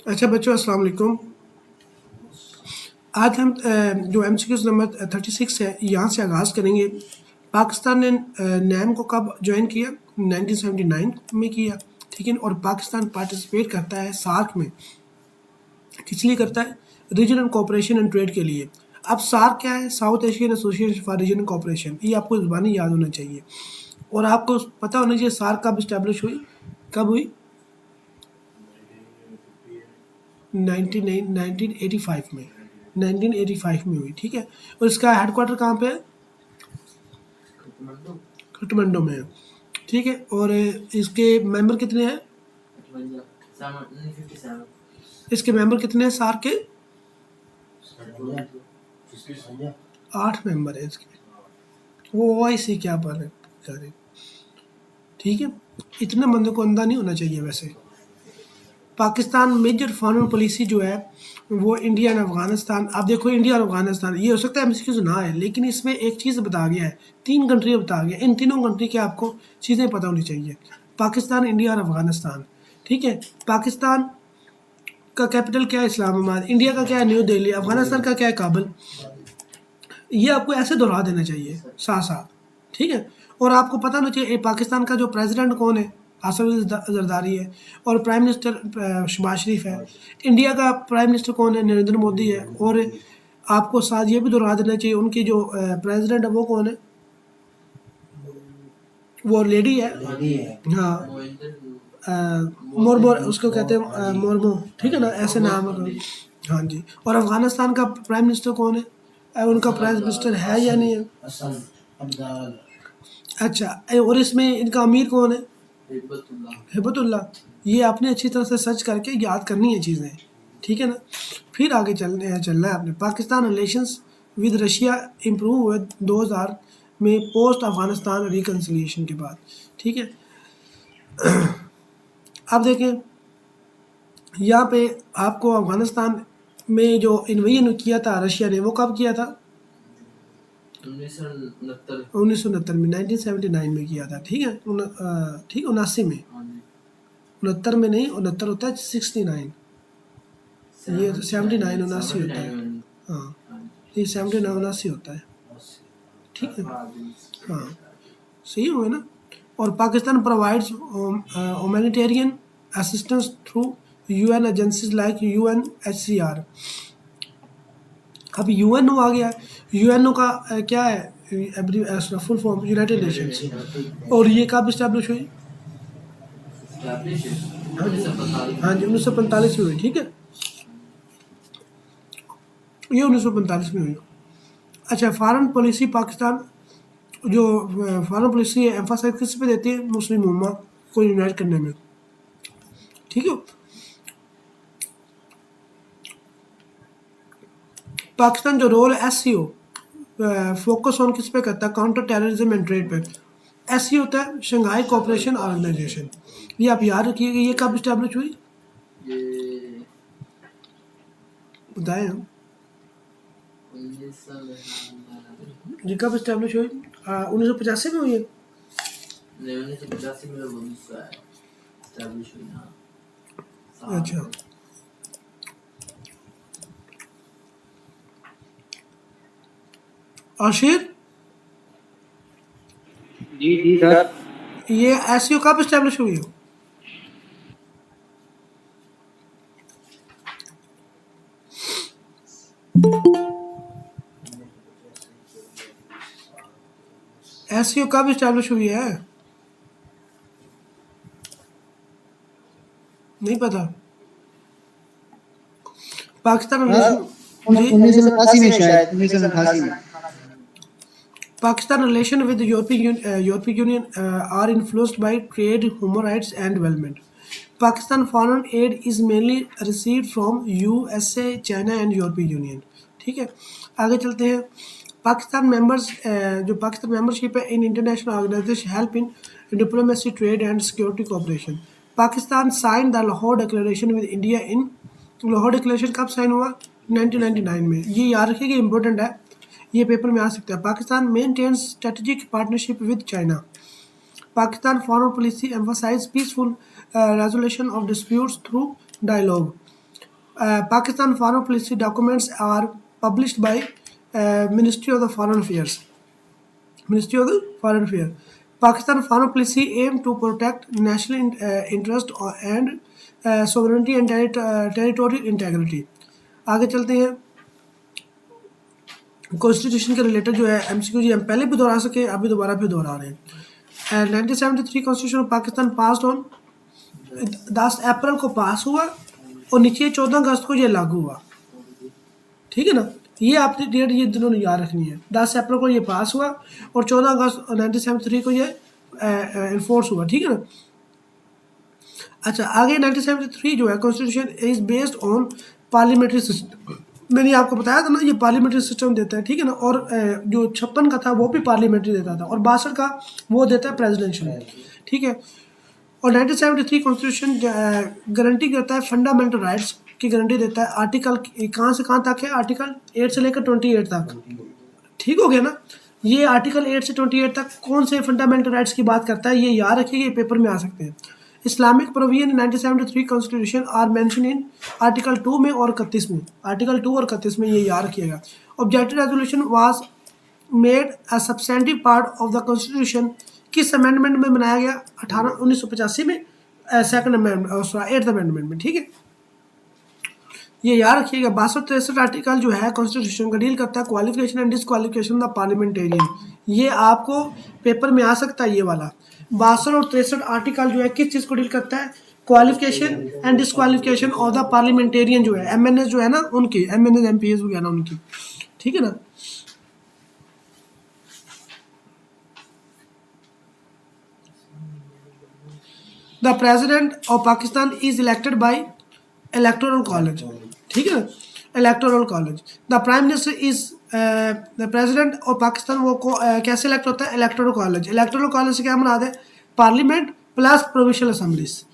अच्छा बच्चों, अस्सलाम वालेकुम। आज हम जो एमसीक्यूज़ नंबर 36 है, यहाँ से आगाज़ करेंगे। पाकिस्तान ने नैम को कब ज्वाइन किया? 1979 में किया, ठीक है। और पाकिस्तान पार्टिसिपेट करता है सार्क में, किस लिए करता है? रीजनल कोऑपरेशन एंड ट्रेड के लिए। अब सार्क क्या है? South Asian association for regional cooperation. ये आपको ज़ुबानी याद होना चाहिए और आपको पता होना चाहिए सार्क कब इस्टेब्लिश हुई, कब हुई? 1985 में, 1985 में हुई, ठीक है। और इसका हेडक्वार्टर कहाँ पे है? काठमांडू में है, ठीक है। और इसके मेंबर कितने हैं? इसके मेंबर कितने हैं सार्क के? 8 मेंबर है इसके। वो ओआईसी क्या बात है, ठीक है। इतने बंदों को अंधा नहीं होना चाहिए वैसे। पाकिस्तान मेजर फॉरेन पॉलिसी जो है वो इंडिया एंड अफगानिस्तान। आप देखो, इंडिया और अफगानिस्तान, ये हो सकता है एमसीक्यूज ना है, लेकिन इसमें एक चीज़ बता गया है, 3 कंट्री बता गया। इन तीनों कंट्री के आपको चीज़ें पता होनी चाहिए। पाकिस्तान, इंडिया और अफगानिस्तान, ठीक है। पाकिस्तान का कैपिटल क्या है? इस्लामाबाद। इंडिया का क्या है? न्यू दिल्ली। अफगानिस्तान का क्या है? काबुल। ये आपको ऐसे दोहरा देना चाहिए साथ साथ, ठीक है। और आपको पता होना चाहिए पाकिस्तान का जो प्रेसिडेंट कौन है? आसिफ जरदारी है। और प्राइम मिनिस्टर शहबाज शरीफ है। इंडिया का प्राइम मिनिस्टर कौन है? नरेंद्र मोदी है। और आपको साथ ये भी दोहरा देना चाहिए, उनकी जो प्रेसिडेंट है वो कौन है? वो लेडी है, हाँ, मोरमो उसको कहते हैं, मोरमो, ठीक है ना, ऐसे नाम है। हाँ जी। और अफगानिस्तान का प्राइम मिनिस्टर कौन है? उनका प्राइम मिनिस्टर है या नहीं है? अच्छा, और इसमें इनका अमीर कौन है? हिब्बतुल्ला। ये आपने अच्छी तरह से सर्च करके याद करनी है चीज़ें, ठीक है ना। फिर आगे चलना है आपने। Pakistan relations with Russia improve हुए 2000 में, पोस्ट अफगानिस्तान रिकन्सिलिएशन के बाद, ठीक है। अब देखें यहाँ पे आपको अफगानिस्तान में जो इन्वेजन किया था रशिया ने, वो कब किया था? 1969 में, 1979 में किया था, ठीक है। ठीक, 79 में, 69 में नहीं, 69 होता है 69, ये 79 79 होता है, हाँ, ये 79 79 होता है, ठीक है। हाँ, सही हुआ ना। और Pakistan provides humanitarian assistance through UN agencies like UNHCR. अब यूएनओ आ गया। यूएनओ का क्या है? Full form United Nations. और ये कब इस्टेब्लिश हुई? हाँ जी, हाँ जी, 1945 में हुई, ठीक है। ये 1945 में हुई। अच्छा, फॉरेन पॉलिसी पाकिस्तान जो फॉरेन पॉलिसी है, एम्फासाइज किस पे देती है? मुस्लिम उम्मा को यूनाइट करने में, ठीक है। पाकिस्तान जो रोल है एससीओ, फोकस ऑन किस पे करता है? काउंटर टेररिज्म एंड ट्रेड पे। एससीओ होता है शंघाई कोऑपरेशन ऑर्गेनाइजेशन। ये आप याद रखिएगा। ये कब इस्टेब्लिश हुई? बताएं हम। ये कब इस्टेब्लिश हुई? 1985 में हुई है। अच्छा, आशिर, जी जी सर। ये एससीओ कब इस्टेब्लिश हुई है? एससीओ कब इस्टेब्लिश हुई है? नहीं पता? पाकिस्तान रिलेशन, जी, 1988 में, शायद 1988 में। Pakistan relation with the European Union are influenced by trade, human rights, and development. Pakistan foreign aid is mainly received from USA, China, and European Union. ठीक है, आगे चलते हैं। पाकिस्तान मेंबर्स, जो पाकिस्तान मेंबरशिप है in international organization help in diplomacy, trade and security cooperation. Pakistan sign the Lahore declaration with India in. Lahore declaration कब sign हुआ? 1999 में। ये याद रखिएगा, इंपॉर्टेंट है, ये पेपर में आ सकता है। Pakistan maintains strategic partnership with China. Pakistan foreign policy emphasise peaceful resolution of disputes through dialogue. Pakistan foreign policy documents are published by Ministry of the Foreign Affairs. Ministry of the Foreign Affairs. Pakistan foreign policy aim to protect national interest and sovereignty and territorial integrity. आगे चलते हैं। Constitution के related जो है MCQ जी हम पहले भी दोहरा सके, अभी दोबारा भी दोहरा रहे हैं। 1973 constitution of Pakistan passed on 10 अप्रैल को पास हुआ और नीचे 14 अगस्त को ये लागू हुआ। ठीक है ना, ये आपने डेट ये दिनों ने याद रखनी है। 10 अप्रैल को ये पास हुआ और 14 अगस्त 1973 को ये इन्फोर्स हुआ। ठीक है ना। अच्छा, आगे 1973 जो है constitution is based on parliamentary system. मैंने आपको बताया था ना, ये पार्लियामेंट्री सिस्टम देता है। ठीक है ना। और जो 56 का था वो भी पार्लियामेंट्री देता था और 62 का वो देता है प्रेसिडेंशियल। ठीक है। और 1973 कॉन्स्टिट्यूशन गारंटी करता है फंडामेंटल राइट्स की गारंटी देता है। आर्टिकल कहाँ से कहाँ तक है? आर्टिकल 8 से लेकर 28 तक। ठीक हो गया ना। ये आर्टिकल 8 से 28 तक कौन से फंडामेंटल राइट्स की बात करता है, ये याद रखिए, ये पेपर में आ सकते हैं। Islamic provision 1973 constitution are mention in article 2 में और 31 में। आर्टिकल 2 और 31 में, ये याद रखिएगा। Objective resolution was made a substantive part of the constitution. किस अमेंडमेंट में बनाया गया? 1985 में, सेकंड अमेंडमेंट, 8th अमेंडमेंट में। ठीक है, ये याद रखिएगा। 62-63 आर्टिकल जो है कॉन्स्टिट्यूशन का डील करता है qualification and disqualification the parliamentarian. ये आपको पेपर में आ सकता है, ये वाला। 62 और 63 आर्टिकल जो है किस चीज़ को डील करता है? Qualification and disqualification of the parliamentarian जो है, एमएनएस जो है ना उनकी, एमएनएस एमपीएस जो है ना उनकी। ठीक है ना। The president of Pakistan is elected by electoral college. ठीक है ना, electoral college. The prime minister is the president of Pakistan, वो कैसे इलेक्ट होता है? Electoral college. इलेक्टोरल कॉलेज से क्या मुराद है? पार्लियामेंट प्लस प्रोविंशियल असेंबलीज,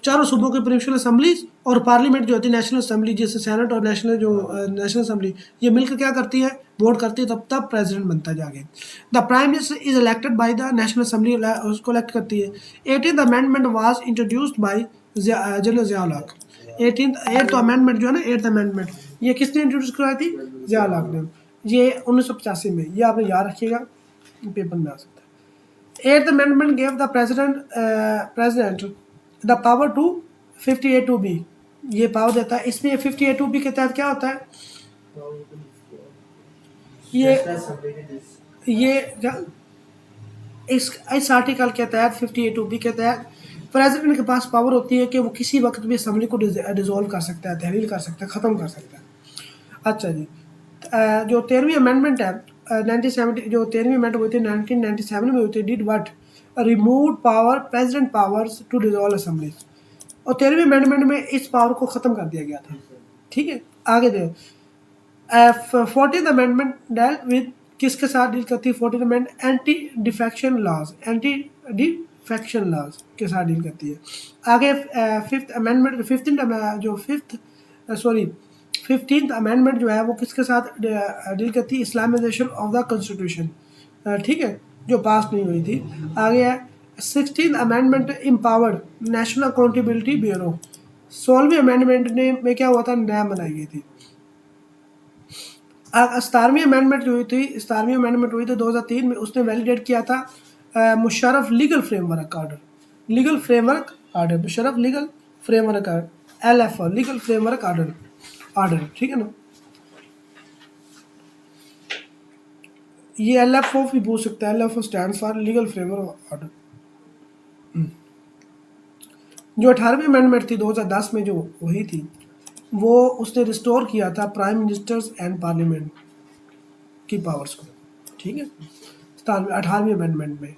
चारों सूबों की प्रोविंशियल असेंबलीज और पार्लियामेंट जो होती है नेशनल असेंबली, जैसे सेनेट और नेशनल जो नेशनल असेंबली, ये मिलकर क्या करती है? वोट करती है, तब प्रेसिडेंट बनता है जाके। The prime minister is elected by the national assembly, उसको इलेक्ट करती है। 18th amendment was introduced by general Ziaul हक। 8th अमेंडमेंट जो है ना, 8th अमेंडमेंट, ये किसने इंट्रोड्यूस करवाई थी? जियाउल हक ने। ये 1985 में, ये आपने याद रखिएगा, पेपर में आ सकता है। 8th amendment gave the president the power to 58(2)(b, ये पावर देता है। इसमें 58(2)(b के तहत क्या होता है? ये इस आर्टिकल के तहत 58(2)(b के तहत प्रेसिडेंट के पास पावर होती है कि वो किसी वक्त भी असेंबली को डिसॉल्व कर सकता है, तहलील कर सकता है, ख़त्म कर सकता है। अच्छा जी, जो 13वीं अमेंडमेंट है 1970, जो 13वीं अमेंडमेंट हुई थी 1997 में हुई थी, did what? Remove power president powers to dissolve assembly. और 13वीं अमेंडमेंट में इस पावर को ख़त्म कर दिया गया था। ठीक है, आगे दे 14th अमेंडमेंट डेल्ट विद, किसके साथ डील करती है 14th amendment? Anti defection laws, anti defection laws के साथ डील करती है। आगे 5th अमेंडमेंट, 15th अमेंडमेंट जो है वो किसके साथ डील करती है? Islamisation of the constitution. ठीक है, जो पास नहीं हुई थी। आगे है 16th amendment empowered national accountability bureau. 16वीं अमेंडमेंट में क्या हुआ था? नैब बनाई गई थी। 17वीं अमेंडमेंट जो हुई थी, 17वीं अमेंडमेंट हुई थी 2003 में, उसने वैलिडेट किया था Musharraf legal framework order, legal framework order, Musharraf legal framework order, LFO, legal framework order. ठीक है ना। ये LFO भी पूछ सकता है, LFO stand for legal framework order. जो 18वीं अमेंडमेंट थी 2010 में जो हुई थी, वो उसने रिस्टोर किया था प्राइम मिनिस्टर्स एंड पार्लियामेंट की पावर्स को। ठीक है, 18वीं अमेंडमेंट में।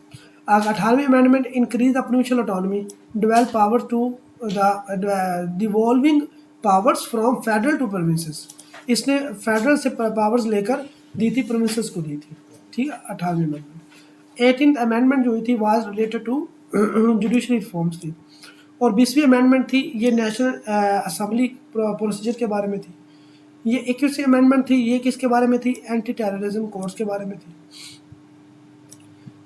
18वीं amendment increase the provincial autonomy, develop power to the devolving powers from federal to provinces. इसने फेडरल से पावर्स लेकर दी थी, प्रोविंसेस को दी थी। ठीक है, 18वीं अमेंडमेंट। 18th अमेंडमेंट जो हुई थी was related to judiciary reforms थी। और 20वीं अमेंडमेंट थी, ये नेशनल असेंबली प्रोसीजर के बारे में थी। ये 21वीं अमेंडमेंट थी, ये किसके बारे में थी? एंटी टेररिज्म कोर्स के बारे में थी।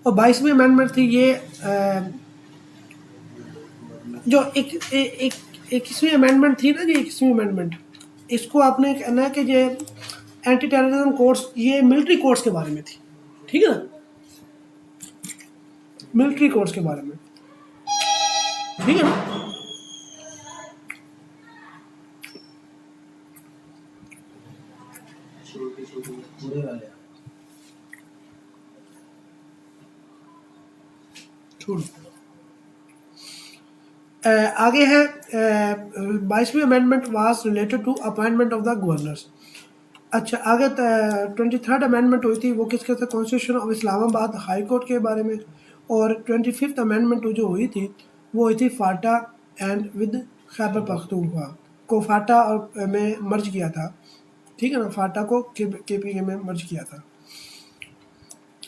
और 22वीं अमेंडमेंट थी, ये जो 21वीं अमेंडमेंट थी ना जी, 21वीं अमेंडमेंट, इसको आपने कहना है कि ये एंटी टेररिज्म कोर्ट्स, ये मिलिट्री कोर्ट्स के बारे में थी, ठीक है ना, मिलिट्री कोर्ट्स के बारे में, ठीक है ना। छोड़ो। आगे है 22वीं amendment was related to appointment of the governors. अच्छा, आगे 23rd अमेंडमेंट हुई थी, वो किसके साथ, constitution of Islamabad high court के बारे में। और 25th अमेंडमेंट जो हुई थी वो हुई थी फाटा एंड विद खैबर पख्तूनख्वा को, फाटा और में मर्ज किया था, ठीक है ना, फाटा को KPK में मर्ज किया था।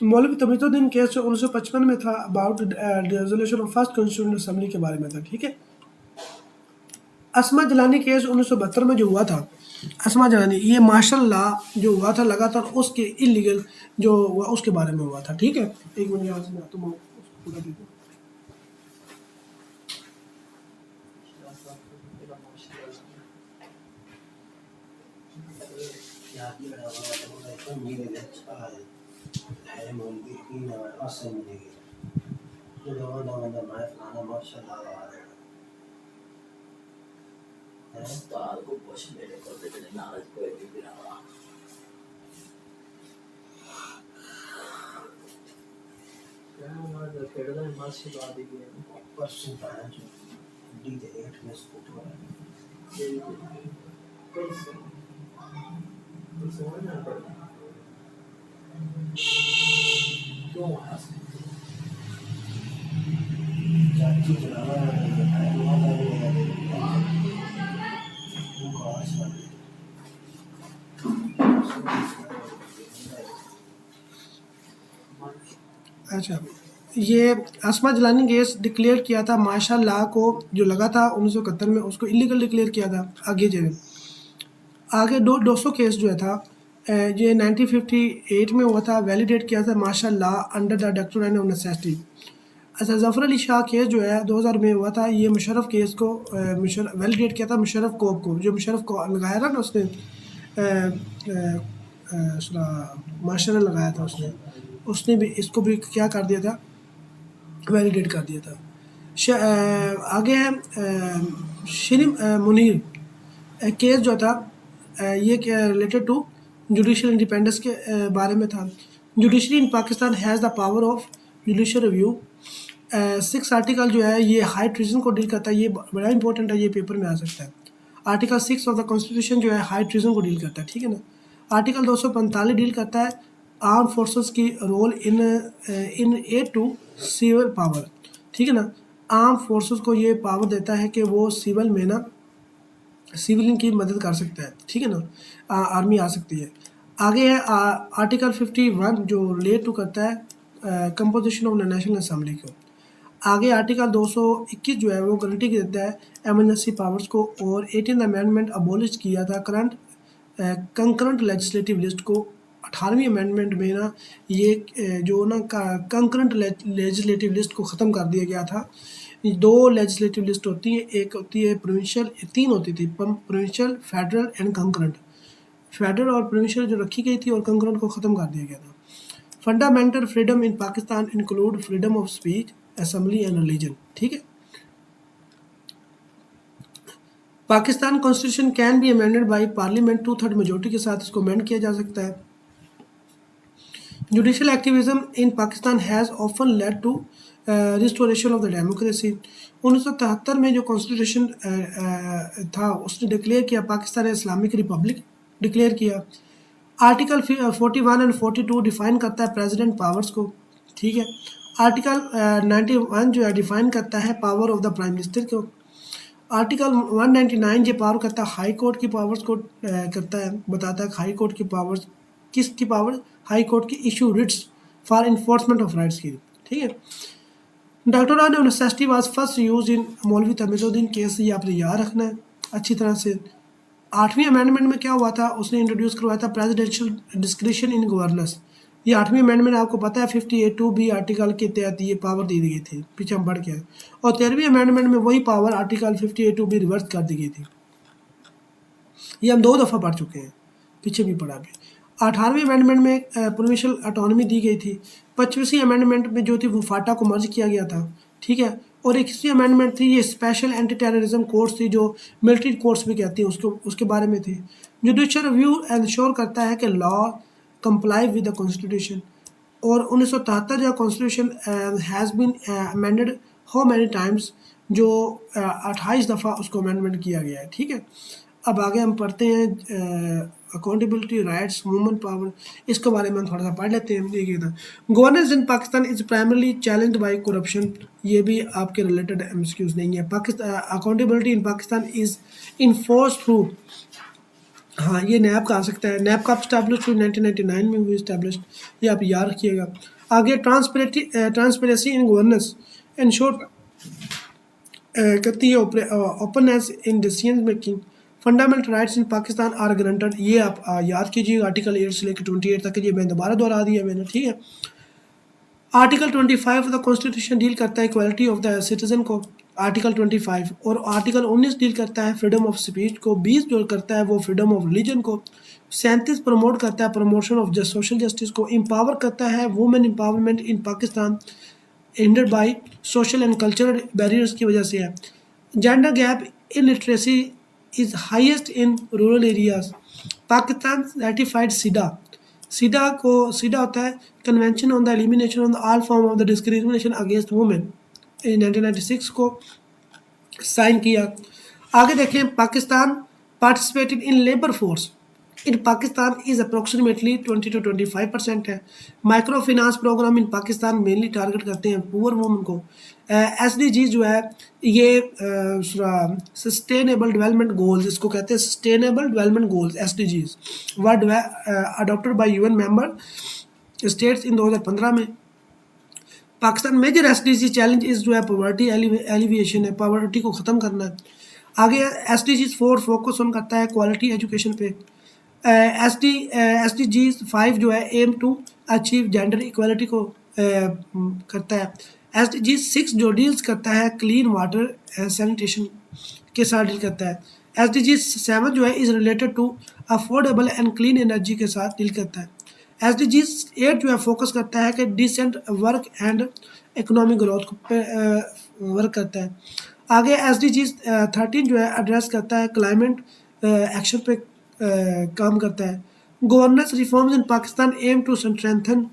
मौलवी तमीज़ुद्दीन केस जो 1955 में था, about resolution of first constituent assembly के बारे में था, ठीक है। अस्मा जलानी केस 1972 में जो हुआ था, अस्मा जलानी, ये मार्शल लॉ जो हुआ था लगातार, उसके इलीगल जो हुआ उसके बारे में हुआ था, ठीक है। एक मिनट यहाँ से मैं आता हूँ, पूरा देखो। अच्छा, ये अस्मा जलानी केस डिक्लेयर किया था, मार्शल लॉ को जो लगा था 1971 में, उसको इलीगल डिक्लेयर किया था। आगे 200 केस जो है था, ये 1958 में हुआ था, वैलिडेट किया था martial law under the doctrine of necessity. अच्छा, जफ़र अली शाह केस जो है 2000 में हुआ था, ये मुशर्रफ केस को वैलिडेट किया था मुशर्रफ कोप को, जो मुशर्रफ को लगाया था ना उसने, मार्शल लगाया था उसने भी इसको भी क्या कर दिया था, वैलिडेट कर दिया था। आगे है शिरीन मुनीर केस जो था, ये रिलेटेड टू जुडिशल इंडिपेंडेंस के बारे में था। Judiciary in Pakistan has the power of judicial review. 6 article जो है ये हाई ट्रीजन को डील करता है, ये बड़ा इंपॉर्टेंट है, ये पेपर में आ सकता है। आर्टिकल 6 ऑफ द कॉन्स्टिट्यूशन जो है हाई ट्रीजन को डील करता है, ठीक है ना। आर्टिकल 245 डील करता है आर्म फोर्सेस की role in aid to civil power, ठीक है ना। आर्म फोर्सेस को ये पावर देता है कि वो सिविल में ना, सिविलियन की मदद कर सकता है, ठीक है ना, आर्मी आ सकती है। आगे है आर्टिकल 51 जो रिलेट टू करता है कंपोजिशन ऑफ नेशनल असेंबली को। आगे आर्टिकल 221 जो है वो गारंटी देता है एमरजेंसी पावर्स को, और 18th अमेंडमेंट अबॉलिश किया था कंकरेंट लेजिस्लेटिव लिस्ट को। 18वीं अमेंडमेंट में ना ये जो ना कंकरेंट लेजिस्लेटिव लिस्ट को ख़त्म कर दिया गया था। 2 लेजिस्लेटिव लिस्ट होती है, एक होती है प्रोविंशियल, 3 होती थी, provincial, federal and concurrent. Federal और प्रोविंशियल जो रखी गई थी और कंकरेंट को ख़त्म कर दिया गया था। Fundamental freedom in Pakistan include freedom of speech, assembly and religion, ठीक है। Pakistan constitution can be amended by parliament 2/3 majority के साथ इसको अमेंड किया जा सकता है। Judicial activism in Pakistan has often led to restoration of the democracy. 1973 में जो कॉन्स्टिट्यूशन था उसने डिक्लेयर किया पाकिस्तान इस्लामिक रिपब्लिक डिक्लेयर किया। आर्टिकल 41 एंड 42 डिफाइन करता है प्रेसिडेंट पावर्स को, ठीक है। आर्टिकल 91 जो है डिफाइन करता है power of the prime minister को। आर्टिकल 199 ये पावर करता है हाई कोर्ट की पावर्स को, करता है, बताता है हाई कोर्ट की पावर्स, किसकी पावर, हाई कोर्ट की issue Ritz for enforcement of rights की, ठीक है। Doctor of necessity was first use in मौलवी तमीज़ुद्दीन केस, ये आपने याद रखना है अच्छी तरह से। 8वीं अमेंडमेंट में क्या हुआ था, उसने इंट्रोड्यूस करवाया था प्रेसिडेंशियल डिस्क्रिशन इन गवर्नेंस। ये 8वीं अमेंडमेंट आपको पता है 58(2)B आर्टिकल के तहत ये पावर दे दी गई थी, पीछे हम बढ़ गए। और 13वीं अमेंडमेंट में वही पावर आर्टिकल 58(2)B रिवर्स कर दी गई थी। ये हम 2 दफ़ा पढ़ चुके हैं, पीछे भी पढ़ा भी। 18वें अमेंडमेंट में प्रोविंशियल ऑटोनॉमी दी गई थी। 25वीं अमेंडमेंट में जो थी वो फाटा को मर्ज किया गया था, ठीक है। और 21वीं अमेंडमेंट थी, ये स्पेशल एंटी टेररिज्म कोर्ट्स थी, जो मिलिट्री कोर्ट्स भी कहती हैं, उसके बारे में थी। जुडिशियल रिव्यू इंश्योर करता है कि law comply with the constitution. और 1973 जो constitution has been amended how many times, जो 28 दफ़ा उसको अमेंडमेंट किया गया है, ठीक है। अब आगे हम पढ़ते हैं अकाउंटेबिलिटी राइट्स वुमेन पावर, इसके बारे में हम थोड़ा सा पढ़ लेते हैं। देखिए था, governance in Pakistan is primarily challenged by corruption, ये भी आपके रिलेटेड एमसीक्यूज नहीं है। Pakistan accountability in Pakistan is enforce through, हाँ ये नैब का आ सकता है। नैब का स्टैब्लिश 1999 में हुई इस्टेब्लिश, ये आप याद रखिएगा। आगे ट्रांसपेरेंसी इन गवर्नेंस इंश्योर करती है openness in decision making. Fundamental rights in Pakistan are guaranteed, ये आप याद कीजिएगा। आर्टिकल 8 से लेकर 28 तक, ये मैं दोबारा दोहरा दिया मैंने, ठीक है। Article 25 of the constitution deal करता है इक्वालिटी ऑफ द सिटीजन को, आर्टिकल 25। और आर्टिकल 19 डील करता है फ्रीडम ऑफ स्पीच को। 20 जो करता है वो फ्रीडम ऑफ रिलीजन को। 37 प्रमोट करता है प्रमोशन ऑफ सोशल जस्टिस को। एम्पावर करता है women empowerment in Pakistan hindered by social and cultural barriers की वजह से है। Gender gap in literacy is highest in rural areas. Pakistan ratified CEDAW होता है convention on the elimination on all form of the discrimination against women, in 1996 को sign किया। आगे देखें, Pakistan participated in labour force in Pakistan is approximately 20 to 25% है। Micro finance programme इन Pakistan mainly target करते हैं poor woman को। SDG जो है ये सस्टेनेबल डेवलपमेंट गोल्स, इसको कहते हैं sustainable development goals, SDGs were adopted by UN member states in 2015 में। पाकिस्तान मेजर SDG चैलेंज इस जो है पॉवर्टी एलिविएशन है, पॉवर्टी को ख़त्म करना है। आगे SDG 4 फोकस ऑन करता है क्वालिटी एजुकेशन पे। SDG 5 जो है aim to achieve gender equality को करता है। SDG 6 जो डील्स करता है क्लीन वाटर सैनिटेशन के साथ डील करता है। SDG 7 जो है is related to affordable and clean energy के साथ डील करता है। SDG 8 जो है फोकस करता है कि decent work and economic growth पे वर्क करता है। आगे SDG 13 जो है एड्रेस करता है क्लाइमेट एक्शन पे काम करता है। Governance reforms in Pakistan aim to strengthen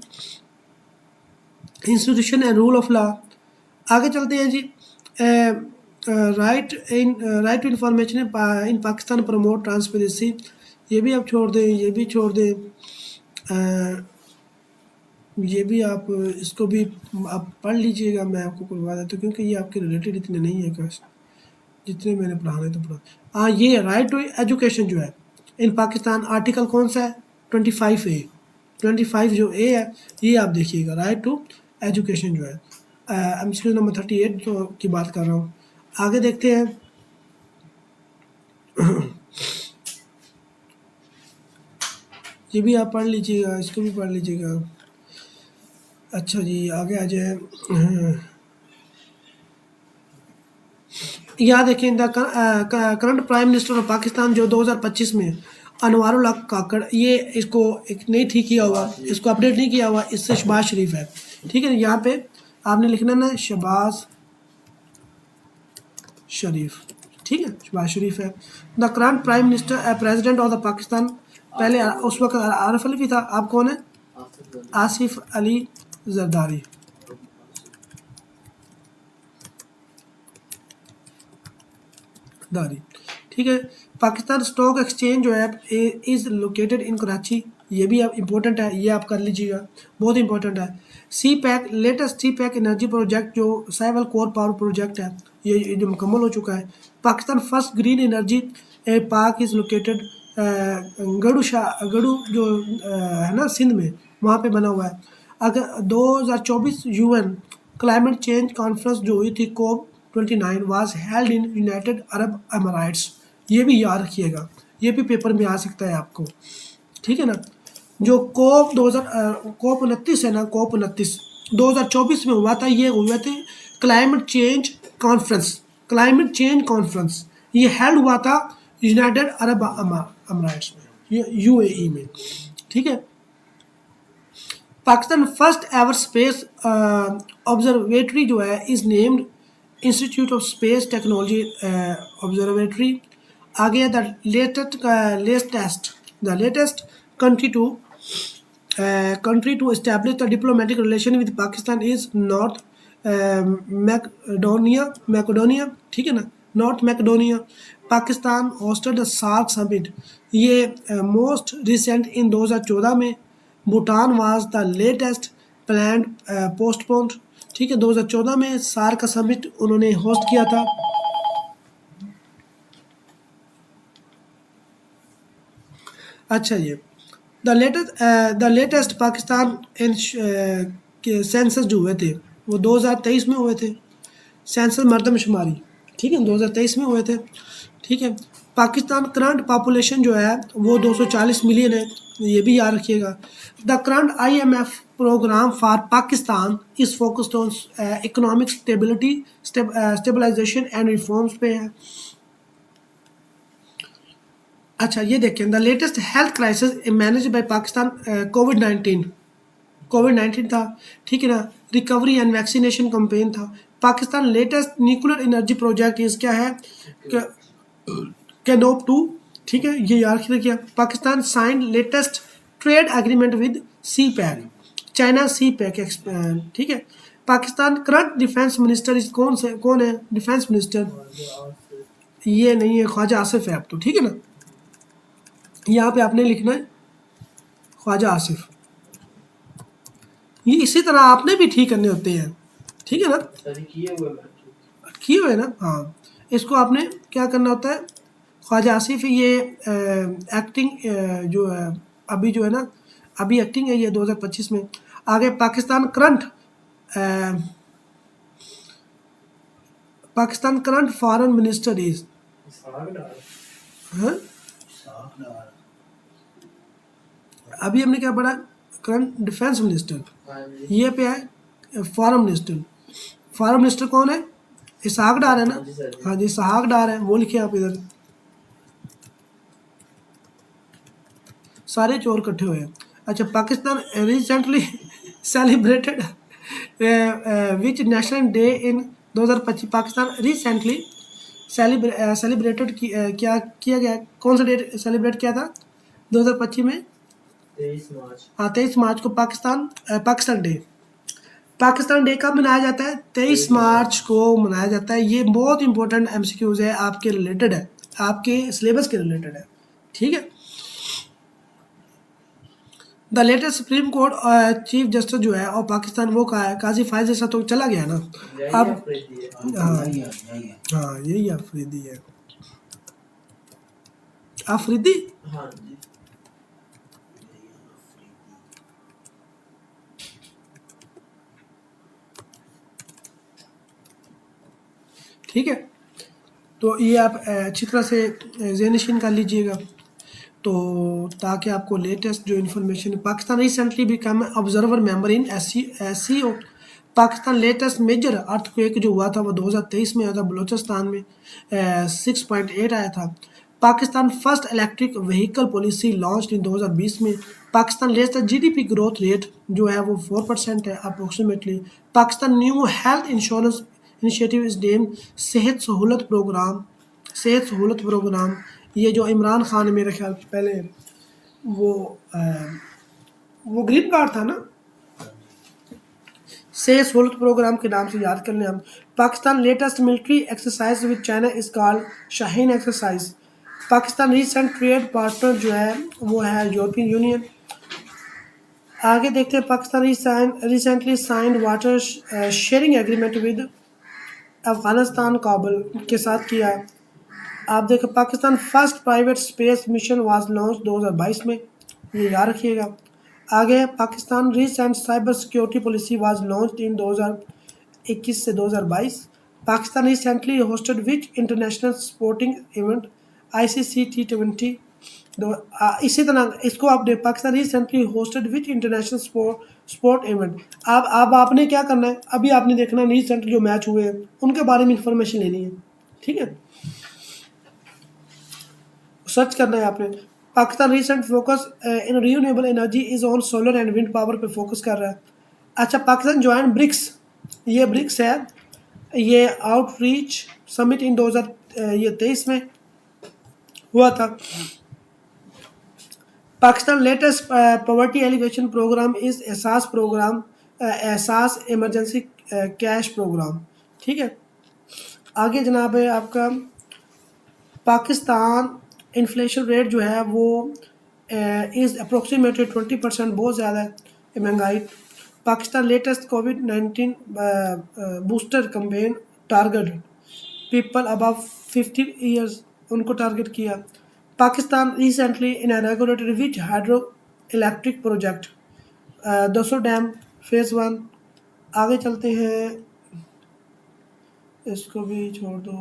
institution and rule of law. आगे चलते हैं जी। Right to information in Pakistan promote transparency, ये भी आप छोड़ दें, ये भी छोड़ दें, ये भी आप इसको भी आप पढ़ लीजिएगा, मैं आपको करवा देता हूँ क्योंकि ये आपके रिलेटेड इतने नहीं है काश, जितने मैंने पढ़ाने तो पढ़ा। हाँ ये राइट टू एजुकेशन जो है इन पाकिस्तान, आर्टिकल कौन सा है 25A, 25 जो ए है ये आप देखिएगा, राइट टू एजुकेशन जो है। एमसीक्यू नंबर 38 जो की बात कर रहा हूँ। आगे देखते हैं। ये भी आप पढ़ लीजिएगा, इसको भी पढ़ लीजिएगा। अच्छा जी आगे आ जाए। यहाँ देखें, the current prime minister of Pakistan जो 2025 में अनवारुल हक काकड़, ये इसको एक नहीं ठीक किया हुआ, इसको अपडेट नहीं किया हुआ, इससे शहबाज शरीफ है, ठीक है। यहाँ पे आपने लिखना ना शहबाज शरीफ, ठीक है, शहबाज शरीफ है। The current prime minister president of the Pakistan, पहले उस वक्त आरिफ अली भी था, आप कौन है, आसिफ अली जरदारी। ठीक है। पाकिस्तान स्टॉक एक्सचेंज जो है इज़ लोकेटेड इन कराची, ये भी आप इम्पोर्टेंट है, ये आप कर लीजिएगा, बहुत इंपॉर्टेंट है। CPEC latest CPEC energy project जो साइवल कोर पावर प्रोजेक्ट है, ये जो मुकम्मल हो चुका है। Pakistan first green energy park is located Gadoo जो है ना सिंध में, वहाँ पे बना हुआ है। अगर 2024 UN क्लाइमेट चेंज कॉन्फ्रेंस जो हुई थी COP29 was held in United Arab Emirates, ये भी याद रखिएगा, ये भी पेपर में आ सकता है आपको, ठीक है ना। जो COP29 है ना, COP29 2024 में हुआ था, ये हुए थे क्लाइमेट चेंज कॉन्फ्रेंस, ये हेल्ड हुआ था यूनाइटेड अरब अमाराइट्स में, यूएई में, ठीक है। Pakistan first ever space observatory जो है is named Institute of Space Technology Observatory. आगे the latest country to establish the diplomatic relation with Pakistan is North Macedonia, ठीक है ना, north Macedonia. Pakistan hosted the SAARC summit, ये मोस्ट रिसेंट इन 2014 में। Bhutan was the latest planned postponed, ठीक है, 2014 में SAARC का समिट उन्होंने होस्ट किया था। अच्छा, ये द लेटेस्ट पाकिस्तान के सेंसस जो हुए थे वो 2023 में हुए थे, सेंसस मरदमशुमारी, ठीक है, 2023 में हुए थे, ठीक है। पाकिस्तान करंट पॉपुलेशन जो है वो 240 मिलियन है, ये भी याद रखिएगा। The current IMF programme for Pakistan is focused on economic stability, stabilisation and reforms पे है। अच्छा, ये देखें, the latest health crisis manage by Pakistan, covid 19 था, ठीक है ना, रिकवरी एंड वैक्सीनेशन कैंपेन था। Pakistan latest nuclear energy project इस क्या है, कैनोप 2, ठीक है, ये याद रखिए। Pakistan sign latest trade agreement with CPEC, China CPEC, ठीक है। पाकिस्तान करंट डिफेंस मिनिस्टर इस कौन है डिफेंस मिनिस्टर, ये नहीं है, ख्वाजा आसिफ है अब तो, ठीक है ना, यहाँ पे आपने लिखना है ख्वाजा आसिफ। ये इसी तरह आपने भी ठीक करने होते हैं, ठीक है ना, किए हुए ना, हाँ। इसको आपने क्या करना होता है, ख्वाजा आसिफ, ये एक्टिंग जो है अभी जो है ना, अभी एक्टिंग है ये 2025 में। आगे Pakistan current foreign minister is, हाँ, अभी हमने क्या पढ़ा, करंट डिफेंस मिनिस्टर, ये पे है फॉरेन मिनिस्टर। फॉरेन मिनिस्टर कौन है, इसहाक डार है ना, हाँ जी, इसहाक डार है, वो लिखे आप इधर, सारे चोर इकट्ठे हुए हैं। अच्छा, Pakistan recently celebrated which national day in 2025, Pakistan recently celebrated क्या किया गया, कौन सा डेट सेलिब्रेट किया था 2025 में, 23 मार्च, हाँ 23 मार्च को पाकिस्तान डे। पाकिस्तान डे कब मनाया जाता है, 23 मार्च को मनाया जाता है। ये बहुत इंपॉर्टेंट MCQs है, आपके रिलेटेड है, आपके सिलेबस के रिलेटेड है, ठीक है। The latest supreme court chief justice जो है और पाकिस्तान वो कहा है, काजी फायज जैसा तो चला गया ना अब, हाँ यही अफरीदी है, अफरीदी, हाँ जी, ठीक है। तो ये आप अच्छी तरह से ज़हन कर लीजिएगा, तो ताकि आपको लेटेस्ट जो information. Pakistan recently become observer member in SCO। Pakistan latest major earthquake जो हुआ था वो 2023 में आया था, बलूचिस्तान में 6.8 आया था। Pakistan first electric vehicle policy launch in 2020 में। Pakistan latest GDP growth rate जो है वो 4% है approximately. Pakistan new health insurance initiative is name सेहत सहूलत प्रोग्राम। ये जो इमरान खान मेरे ख्याल पहले वो ग्रीन कार्ड था ना, सेहत सहूलत प्रोग्राम के नाम से याद कर लें हम। Pakistan latest military exercise with China is called Shaheen exercise. Pakistan recent trade partner जो है वो है यूरोपियन यूनियन। आगे देखते हैं, Pakistan recently signed water sharing agreement with Afghanistan Kabul के साथ किया। आप देखें, Pakistan first private space mission was launch 2022 में, ये याद रखिएगा। आगे Pakistan recent cyber security policy was launch in 2021 से 2022। पाकिस्तान रिसेंटली होस्टेड विच international sporting event ICC T20। इसी तरह इसको आप पाकिस्तान रिसेंटली होस्टेड विच इंटरनेशनल स्पोर्ट इवेंट। अब आपने क्या करना है, अभी आपने देखना रिसेंटली जो मैच हुए हैं उनके बारे में इंफॉर्मेशन लेनी है, ठीक है। सर्च करना है आपने। Pakistan recent focus in renewable energy is on solar and wind power पे फोकस कर रहा है। अच्छा, पाकिस्तान ज्वाइन ब्रिक्स, ये ब्रिक्स है, ये आउटरीच समिट इन 2023 में हुआ था। Pakistan latest poverty alleviation programme is Ehsaas programme, Ehsaas emergency cash programme. ठीक है, आगे जनाब है आपका पाकिस्तान इन्फ्लेशन रेट जो है वो इज़ अप्रोक्सीमेटली 20%, बहुत ज़्यादा है महंगाई। पाकिस्तान लेटेस्ट कोविड-19 booster campaign target people above 50 years, उनको टारगेट किया। Pakistan recently inaugurated which hydro electric project, 200 dam phase 1। आगे चलते हैं, इसको भी छोड़ दो।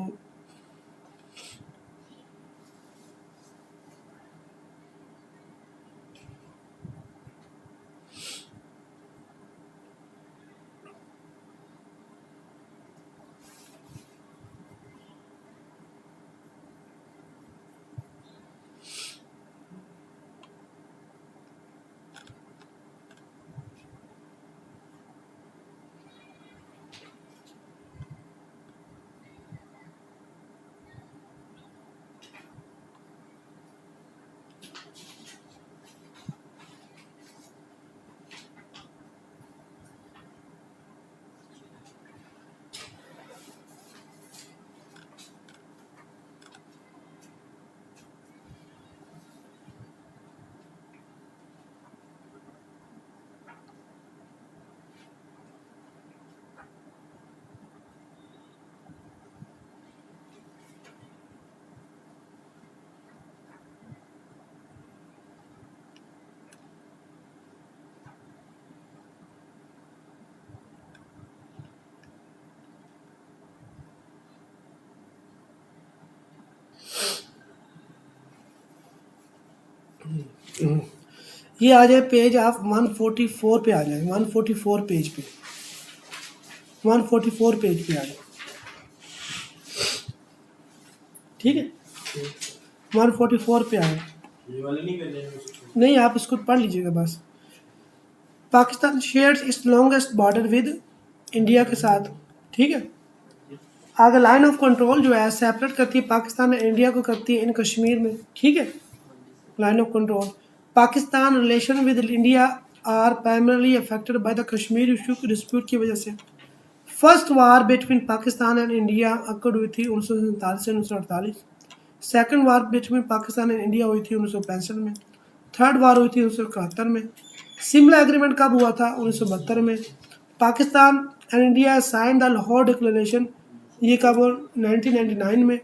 ये आ जाए पेज आप 144 पे आ जाए, 144 पेज पे, 144 पेज पे आ जाए। ठीक है, 144 पे आए। ये वाले नहीं करने हैं नहीं, आप इसको पढ़ लीजिएगा बस। Pakistan shares it's longest border with India के साथ। ठीक है, आगे लाइन ऑफ कंट्रोल जो है सेपरेट करती है पाकिस्तान और इंडिया को, करती है इन कश्मीर में। ठीक है, line of control. Pakistan relation with India are primarily affected by the Kashmir issue की डिस्प्यूट की वजह से। First war between Pakistan and India occurred हुई थी 1947 से 1948। Second war between Pakistan and India हुई थी 1965 में। थर्ड वार हुई थी 1971 में। सिमला एग्रीमेंट कब हुआ था? 1972 में। Pakistan and India sign the Lahore declaration, ये कब? 1999 में।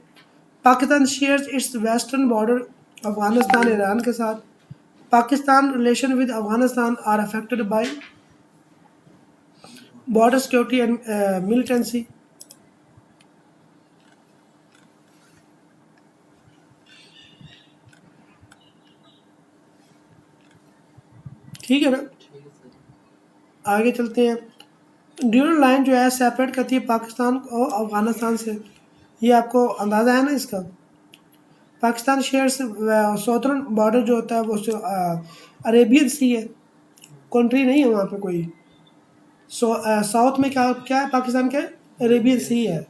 Pakistan shares its western border Afghanistan Iran के साथ। Pakistan relation with Afghanistan are affected by border security and militancy. ठीक है ना, आगे चलते हैं। ड्यूरल लाइन जो है सेपरेट करती है पाकिस्तान और अफगानिस्तान से, ये आपको अंदाज़ा है ना इसका। पाकिस्तान शेयर्स सौदर्न बॉर्डर जो होता है वो अरेबियन सी है, कंट्री नहीं है वहाँ पे कोई। साउथ में क्या क्या है पाकिस्तान के? अरेबियन सी है।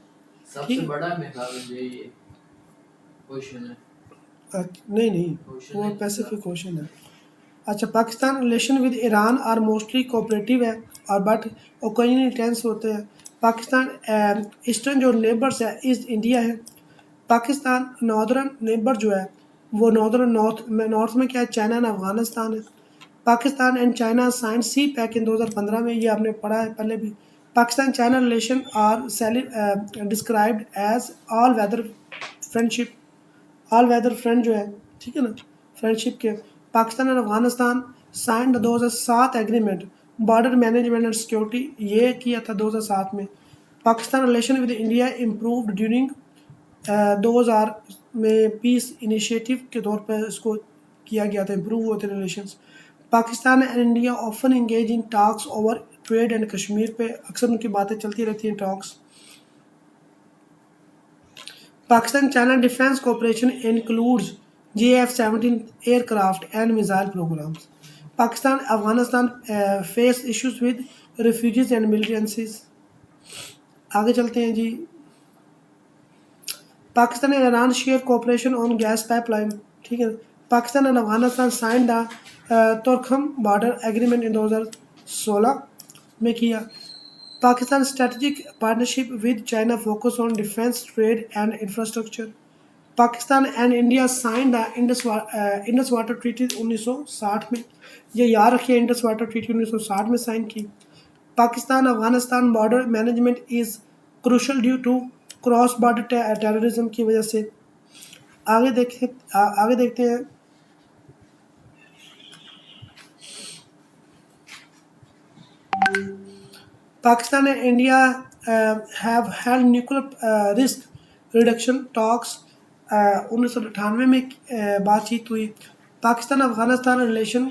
सबसे बड़ा मेघालय ये क्वेश्चन है। नहीं, वो पैसिफिक ओशन है। अच्छा, Pakistan relation with Iran are mostly cooperative है और बट ओकेजनली टेंस होते हैं। पाकिस्तान ईस्टर्न जो नेबर्स है ईस्ट इंडिया है। पाकिस्तान नॉर्दर्न नेबर जो है वो नॉर्थ में क्या है? चाइना एंड अफगानिस्तान है। Pakistan and China sign CPEC in 2015 में, ये आपने पढ़ा है पहले भी। Pakistan China relation are described as all weather friendship, all weather friend जो है, ठीक है ना, फ्रेंडशिप के। पाकिस्तान और Afghanistan sign 2007 agreement border management and security, ये किया था 2007 में। Pakistan relation with India improved during 2000 में पीस इनिशिएटिव के तौर पर इसको किया गया था, इम्प्रूव हुए थे relations. Pakistan and India often engage in talks over trade and Kashmir पे अक्सर उनकी बातें चलती रहती हैं, talks. Pakistan China defence cooperation includes JF-17 aircraft and missile programs. Pakistan, Afghanistan face issues with refugees and militancies. आगे चलते हैं जी। Pakistan and Iran share cooperation on gas pipeline, ठीक है। Pakistan and Afghanistan signed the Torkham border agreement in 2016 में किया। Pakistan strategic partnership with China focus on defense, trade and infrastructure. Pakistan and India sign the Indus water treaty 1960 में। ये याद रखिए, Indus water treaty 1960 में sign की। Pakistan Afghanistan border management is crucial due to cross border terrorism की वजह से। आगे देखते हैं। Pakistan and India have held nuclear risk reduction talks 1998 में बातचीत हुई। Pakistan Afghanistan relation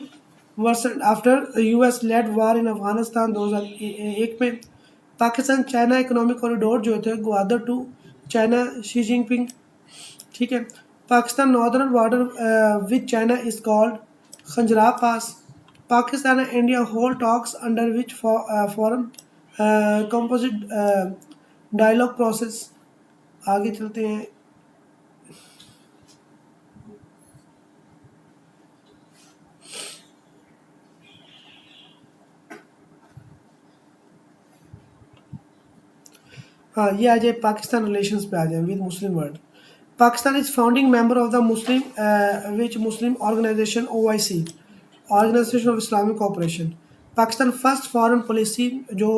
worsen after US led war in Afghanistan 2001 में। पाकिस्तान चाइना इकोनॉमिक कॉरिडोर जो थे Gwadar to China Xi Jinping, ठीक है। Pakistan northern border with China is called Khunjerab pass. Pakistan and India hold talks under which foreign composite dialogue process. आगे चलते हैं। हाँ, ये आ जाए पाकिस्तान रिलेशंस पे आ जाए with Muslim world. Pakistan is founding member of the Muslim organisation OIC, organisation of Islamic cooperation. Pakistan first foreign policy जो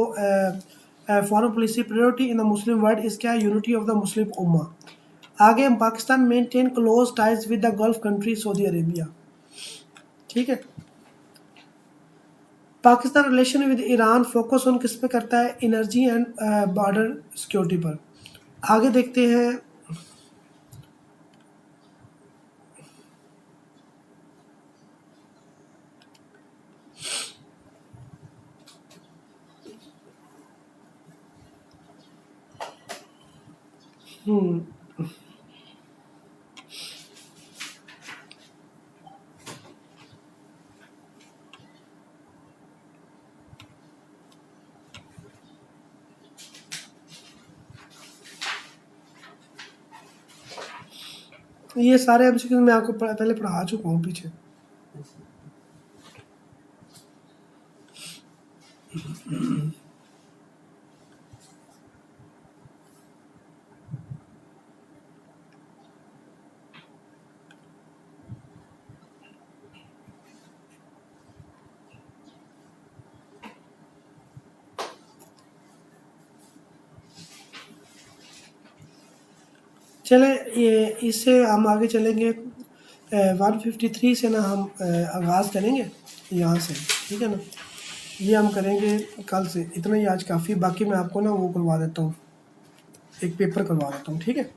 foreign policy priority in the Muslim world is क्या? यूनिटी ऑफ द मुस्लिम उम्मा। आगे Pakistan maintain close ties with the Gulf country Saudi Arabia, ठीक है। Pakistan relation with Iran focus on किस पे करता है? एनर्जी एंड बॉर्डर सिक्योरिटी पर। आगे देखते हैं। ये सारे MCQ मैं आपको पहले पढ़ा चुका हूँ पीछे। चले ये इससे हम आगे चलेंगे। 153 से ना हम आगाज़ करेंगे यहाँ से, ठीक है ना। ये हम करेंगे कल से। इतना ही आज काफ़ी, बाकी मैं आपको ना वो करवा देता हूँ, एक पेपर करवा देता हूँ, ठीक है।